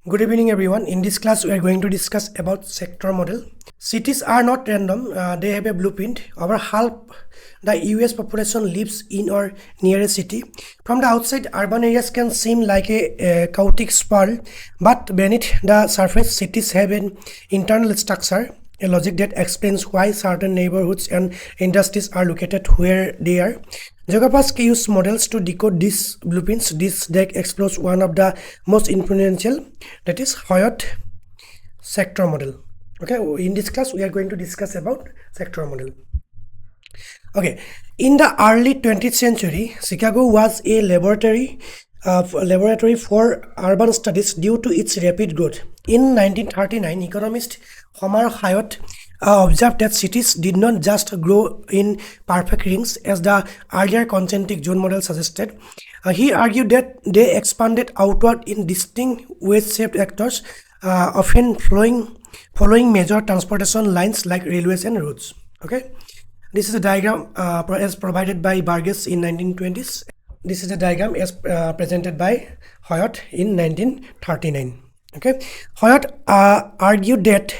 Good evening, everyone. In this class, we are going to discuss about sector model. Cities are not random; they have a blueprint. Over half the U.S. population lives in or near a city. From the outside, urban areas can seem like a chaotic sprawl, but beneath the surface, cities have an internal structure, a logic that explains why certain neighborhoods and industries are located where they are. Geographers use models to decode these blueprints. This deck explores one of the most influential, that is Hoyt Sector Model. Okay, in this class we are going to discuss about sector model. Okay, in the early 20th century, Chicago was a laboratory for urban studies due to its rapid growth. In 1939, economist Homer Hoyt observed that cities did not just grow in perfect rings as the earlier concentric zone model suggested. He argued that they expanded outward in distinct wedge-shaped actors, often following major transportation lines like railways and roads. Okay, this is a diagram as provided by Burgess in 1920s. This is a diagram as presented by Hoyt in 1939. Okay, Hoyt argued that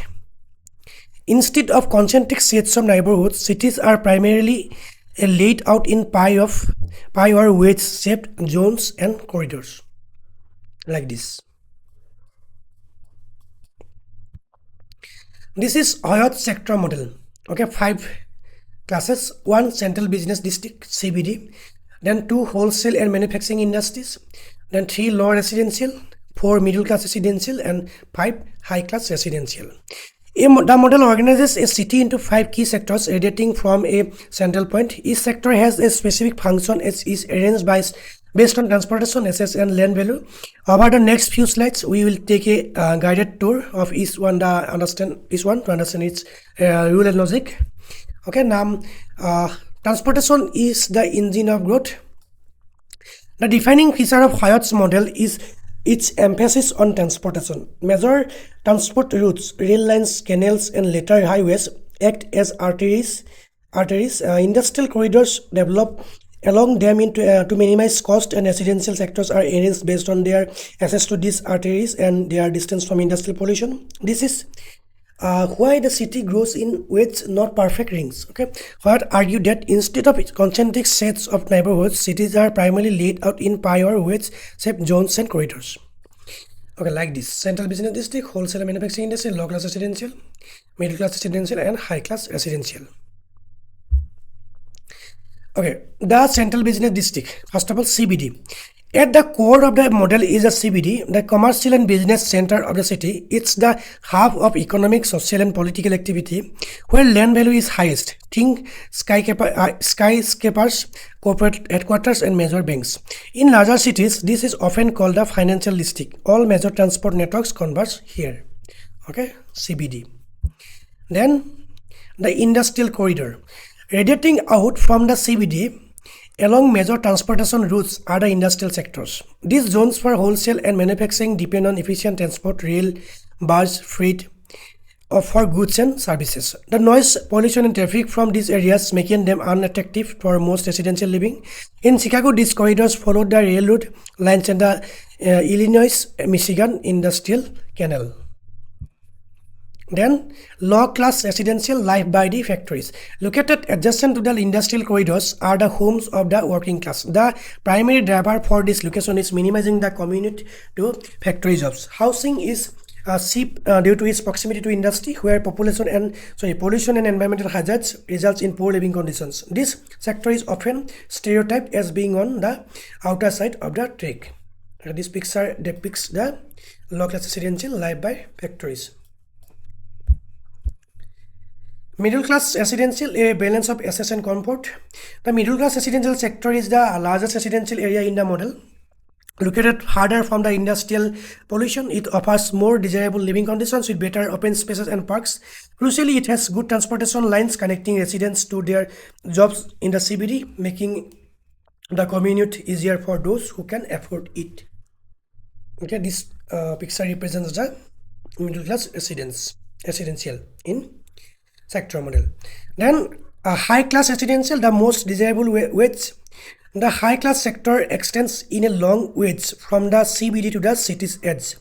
instead of concentric sets of neighborhoods, cities are primarily laid out in pie or wedge-shaped zones and corridors, like this. This is Hoyt Sector Model. Okay, 5 classes: 1 central business district (CBD), then 2 wholesale and manufacturing industries, then 3 low residential, 4 middle class residential, and 5 high class residential. The model organizes a city into 5 key sectors radiating from a central point. Each sector has a specific function as is arranged based on transportation, access, and land value. Over the next few slides, we will take a guided tour of each one to understand its rule and logic. Okay, now transportation is the engine of growth. The defining feature of Hoyt's model is its emphasis on transportation. Major transport routes, rail lines, canals, and later highways act as arteries. Industrial corridors develop along them to minimize cost, and residential sectors are arranged based on their access to these arteries and their distance from industrial pollution. This is why the city grows in wedge, not perfect rings. Okay, Hoyt argued that instead of concentric sets of neighborhoods, cities are primarily laid out in pie or wedge-shaped zones and corridors. Okay, like this: central business district, wholesale and manufacturing industry, low class residential, middle class residential, and high class residential. Okay, the central business district. First of all, CBD. At the core of the model is a CBD, the commercial and business center of the city. It's the hub of economic, social, and political activity where land value is highest. Think skyscrapers, corporate headquarters, and major banks. In larger cities, this is often called the financial district. All major transport networks converge here. Okay, CBD. Then the industrial corridor. Radiating out from the CBD along major transportation routes are the industrial sectors. These zones for wholesale and manufacturing depend on efficient transport, rail, barge, freight, for goods and services. The noise, pollution, and traffic from these areas making them unattractive for most residential living. In Chicago, these corridors followed the railroad lines and the Illinois-Michigan Industrial Canal. Then, low-class residential life by the factories. Located adjacent to the industrial corridors are the homes of the working class. The primary driver for this location is minimizing the commute to factory jobs. Housing is cheap due to its proximity to industry, where pollution and environmental hazards results in poor living conditions. This sector is often stereotyped as being on the outer side of the track. This picture depicts the low-class residential life by factories. Middle class residential, a balance of access and comfort. The middle class residential sector is the largest residential area in the model. Located farther from the industrial pollution, it offers more desirable living conditions with better open spaces and parks. Crucially, it has good transportation lines connecting residents to their jobs in the CBD, making the commute easier for those who can afford it. Okay, this picture represents the middle class residential in sector model. Then a high class residential, the most desirable wedge The high-class sector extends in a long wedge from the CBD to the city's edge.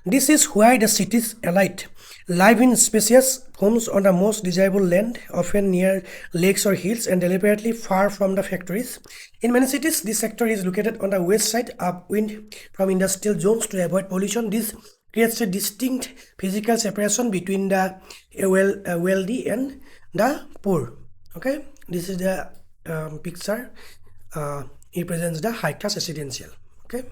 This is why the city's elite live in spacious homes on the most desirable land, often near lakes or hills and deliberately far from the factories. In many cities, this sector is located on the west side, upwind from industrial zones to avoid pollution. This creates a distinct physical separation between the wealthy and the poor. Okay, this is the picture. Represents the high class residential. Okay.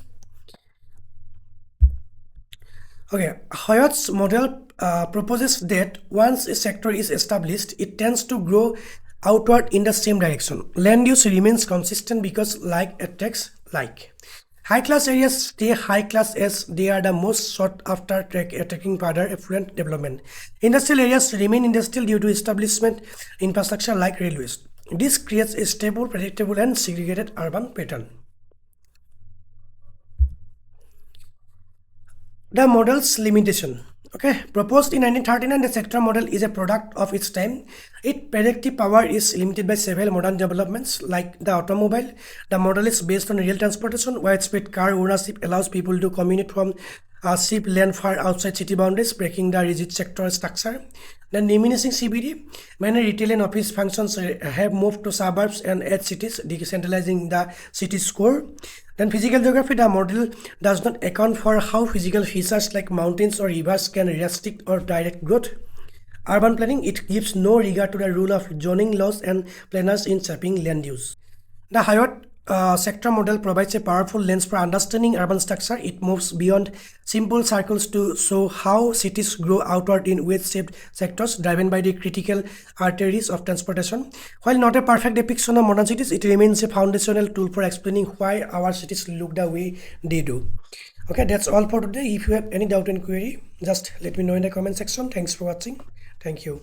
Hoyt's model proposes that once a sector is established, it tends to grow outward in the same direction. Land use remains consistent because like attracts like. High-class areas stay high-class as they are the most sought-after attracting further affluent development. Industrial areas remain industrial due to establishment infrastructure like railways. This creates a stable, predictable, and segregated urban pattern. The model's limitation. Proposed in 1939, the sector model is a product of its time. Its predictive power is limited by several modern developments like the automobile. The model is based on real transportation. Widespread car ownership allows people to commute from ship land far outside city boundaries, breaking the rigid sector structure. Then diminishing CBD. Many retail and office functions have moved to suburbs and edge cities, decentralizing the city's core. Then physical geography, the model does not account for how physical features like mountains or rivers can restrict or direct growth. Urban planning, it gives no regard to the rule of zoning laws and planners in shaping land use. The Hoyt sector model provides a powerful lens for understanding urban structure. It moves beyond simple circles to show how cities grow outward in wedge-shaped sectors driven by the critical arteries of transportation. While not a perfect depiction of modern cities, it remains a foundational tool for explaining why our cities look the way they do. Okay, that's all for today. If you have any doubt and query, just let me know in the comment section. Thanks for watching. Thank you.